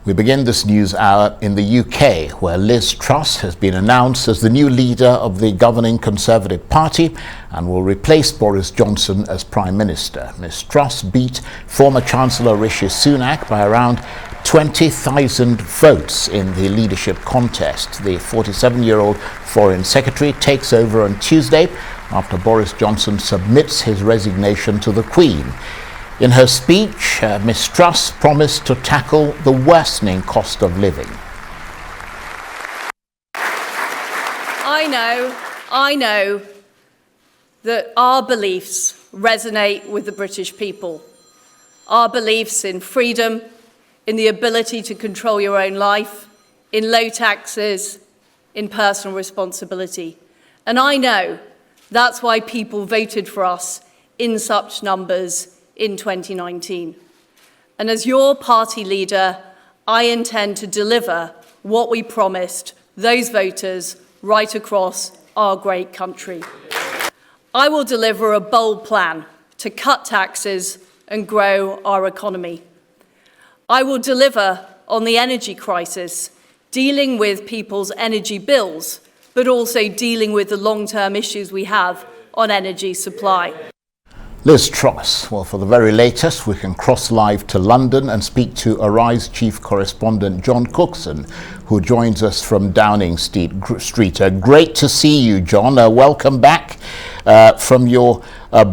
We begin this news hour in the UK, where Liz Truss has been announced as the new leader of the governing Conservative Party and will replace Boris Johnson as Prime Minister. Ms Truss beat former Chancellor Rishi Sunak by around 20,000 votes in the leadership contest. The 47-year-old Foreign Secretary takes over on Tuesday after Boris Johnson submits his resignation to the Queen. In her speech, Ms Truss promised to tackle the worsening cost of living. I know that our beliefs resonate with the British people. Our beliefs in freedom, in the ability to control your own life, in low taxes, in personal responsibility. And I know that's why people voted for us in such numbers in 2019. And as your party leader, I intend to deliver what we promised those voters right across our great country. I will deliver a bold plan to cut taxes and grow our economy. I will deliver on the energy crisis, dealing with people's energy bills, but also dealing with the long-term issues we have on energy supply. Liz Truss. Well, for the very latest, we can cross live to London and speak to Arise chief correspondent John Cookson, who joins us from Downing Street. Great to see you, John. Welcome back from your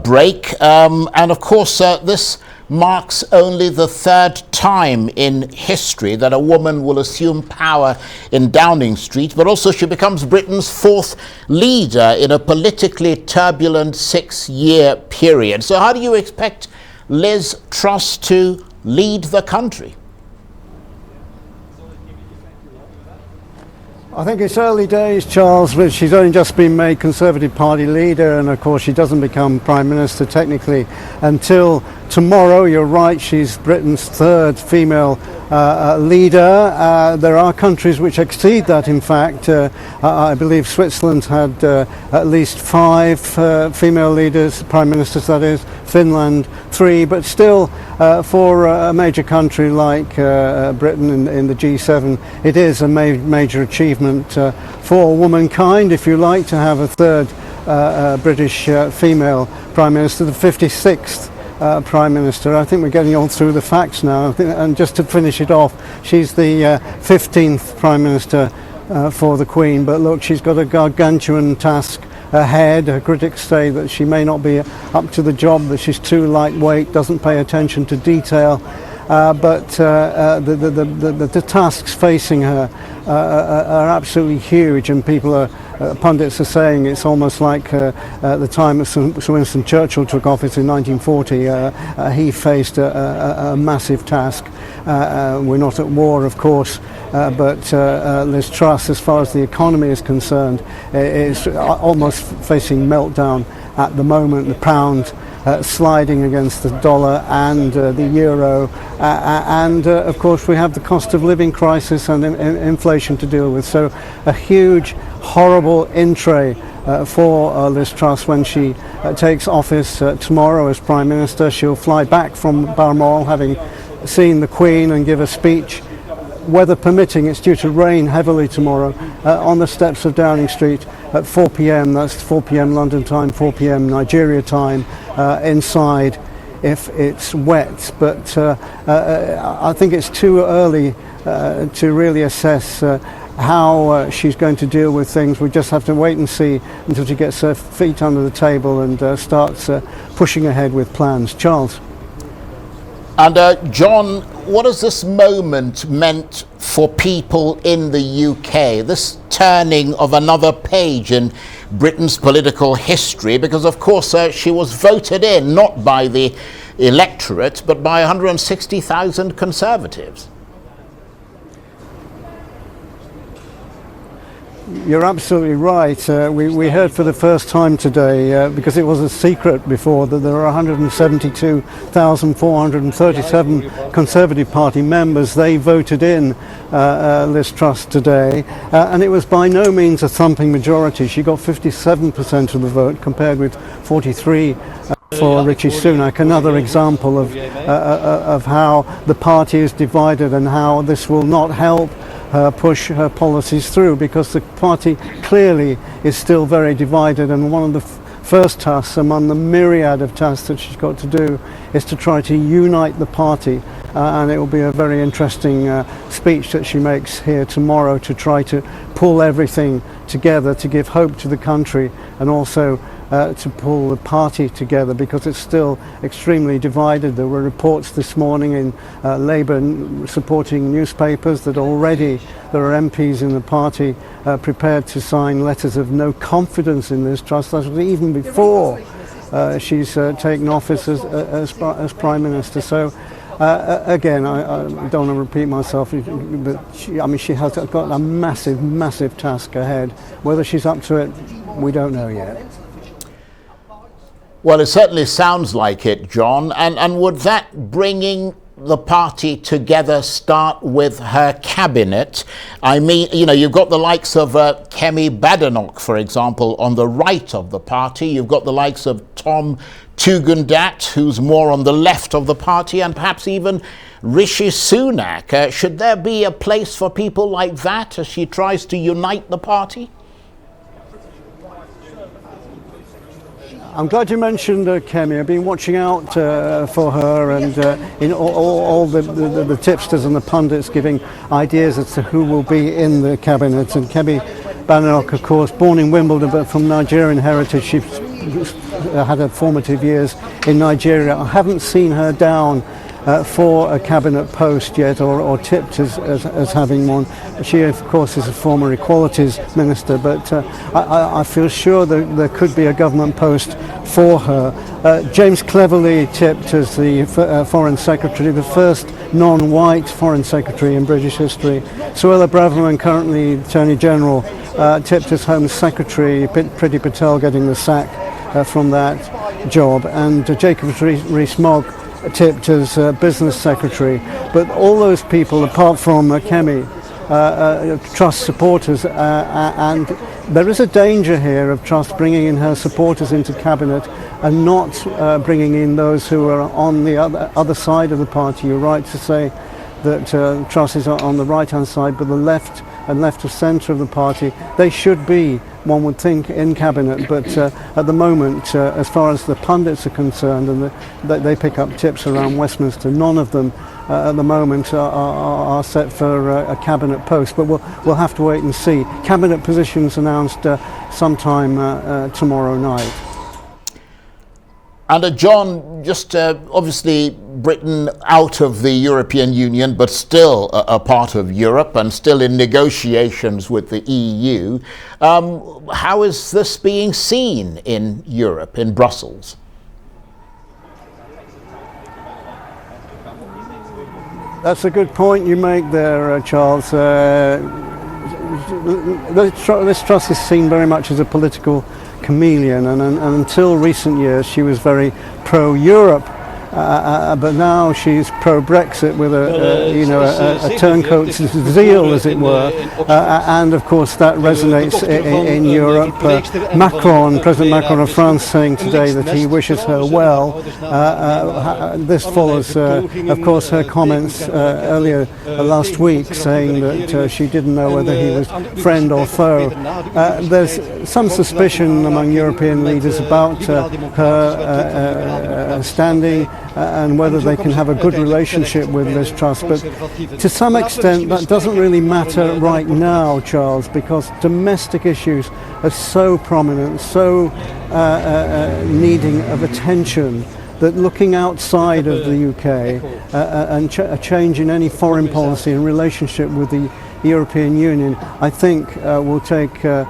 break. And of course, this marks only the third time in history that a woman will assume power in Downing Street, but also she becomes Britain's fourth leader in a politically turbulent 6-year period. So how do you expect Liz Truss to lead the country? I think it's early days, Charles, but she's only just been made Conservative Party leader, and of course she doesn't become Prime Minister technically until tomorrow. You're right, she's Britain's third female leader. There are countries which exceed that, in fact. I believe Switzerland had at least 5 female leaders, Prime Ministers that is, Finland 3, but still for a major country like Britain in the G7, it is a major achievement for womankind, if you like, to have a third British female Prime Minister, the 56th Prime Minister. I think we're getting all through the facts now. And just to finish it off, she's the 15th Prime Minister for the Queen. But look, she's got a gargantuan task ahead. Her critics say that she may not be up to the job, that she's too lightweight, doesn't pay attention to detail. But the tasks facing her are absolutely huge, and pundits are saying it's almost like the time that Sir Winston Churchill took office in 1940. He faced a massive task. We're not at war, of course, but Liz Truss, as far as the economy is concerned, is almost facing meltdown at the moment. The pound sliding against the dollar and the euro, and of course we have the cost of living crisis and inflation to deal with. So a huge, horrible in-tray for Liz Truss when she takes office tomorrow as Prime Minister. She'll fly back from Balmoral, having seen the Queen, and give a speech. Weather permitting, it's due to rain heavily tomorrow, on the steps of Downing Street at 4 p.m. That's 4 p.m. London time, 4 p.m. Nigeria time, inside if it's wet. But I think it's too early to really assess how she's going to deal with things. We just have to wait and see until she gets her feet under the table and starts pushing ahead with plans. Charles. And John, what has this moment meant for people in the UK, this turning of another page in Britain's political history? Because, of course, she was voted in not by the electorate, but by 160,000 Conservatives. You're absolutely right. We heard for the first time today, because it was a secret before, that there are 172,437 Conservative Party members. They voted in Liz Truss today, and it was by no means a thumping majority. She got 57% of the vote compared with 43 For Rishi Sunak, another example of how the party is divided and how this will not help her push her policies through, because the party clearly is still very divided, and one of the first tasks among the myriad of tasks that she's got to do is to try to unite the party, and it will be a very interesting speech that she makes here tomorrow to try to pull everything together, to give hope to the country, and also to pull the party together, because it's still extremely divided. There were reports this morning in Labour supporting newspapers that already there are MPs in the party prepared to sign letters of no confidence in Liz Truss. That was even before she's taken office as Prime Minister. So again, I don't want to repeat myself, but she has got a massive task ahead. Whether she's up to it, we don't know yet. Well, it certainly sounds like it, John. And would that bringing the party together start with her cabinet? I mean, you know, you've got the likes of Kemi Badenoch, for example, on the right of the party. You've got the likes of Tom Tugundat, who's more on the left of the party, and perhaps even Rishi Sunak. Should there be a place for people like that as she tries to unite the party? I'm glad you mentioned Kemi. I've been watching out for her, and in all the tipsters and the pundits giving ideas as to who will be in the cabinet. And Kemi Badenoch, of course, born in Wimbledon but from Nigerian heritage. She had her formative years in Nigeria. I haven't seen her down for a cabinet post yet, or tipped as having one. She, of course, is a former Equalities Minister, but I feel sure that there could be a government post for her. James Cleverly tipped as the Foreign Secretary, the first non-white Foreign Secretary in British history. Suella Braverman, currently Attorney General, tipped as Home Secretary, Priti Patel getting the sack from that job, and Jacob Rees-Mogg tipped as Business Secretary. But all those people, apart from Kemi, Truss supporters, and there is a danger here of Truss bringing in her supporters into cabinet and not bringing in those who are on the other side of the party. You're right to say that Truss is on the right-hand side, but the left and left of centre of the party, they should be, one would think, in cabinet. But at the moment, as far as the pundits are concerned, and they pick up tips around Westminster, none of them at the moment are set for a cabinet post. But we'll have to wait and see. Cabinet positions announced sometime tomorrow night. And John, just obviously Britain out of the European Union, but still a part of Europe and still in negotiations with the EU. How is this being seen in Europe, in Brussels? That's a good point you make there, Charles. Liz Truss is seen very much as a political chameleon, and until recent years she was very pro-Europe, but now she's pro-Brexit with a turncoat zeal, as it were, and of course that resonates in Europe. President Macron of France, saying today that he wishes her well. This follows, of course, her comments earlier last week, saying that she didn't know whether he was friend or foe. There's some suspicion among European leaders about her standing and whether they can have a good relationship with Liz Truss, but to some extent that doesn't really matter right now, Charles, because domestic issues are so prominent, so needing of attention, that looking outside of the UK and a change in any foreign policy and relationship with the European Union, I think will take a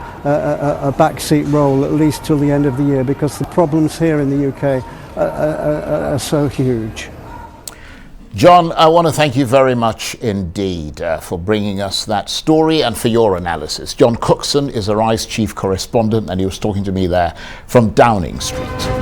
backseat role at least till the end of the year, because the problems here in the UK are so huge. John, I want to thank you very much indeed for bringing us that story and for your analysis. John Cookson is Arise Chief Correspondent, and he was talking to me there from Downing Street.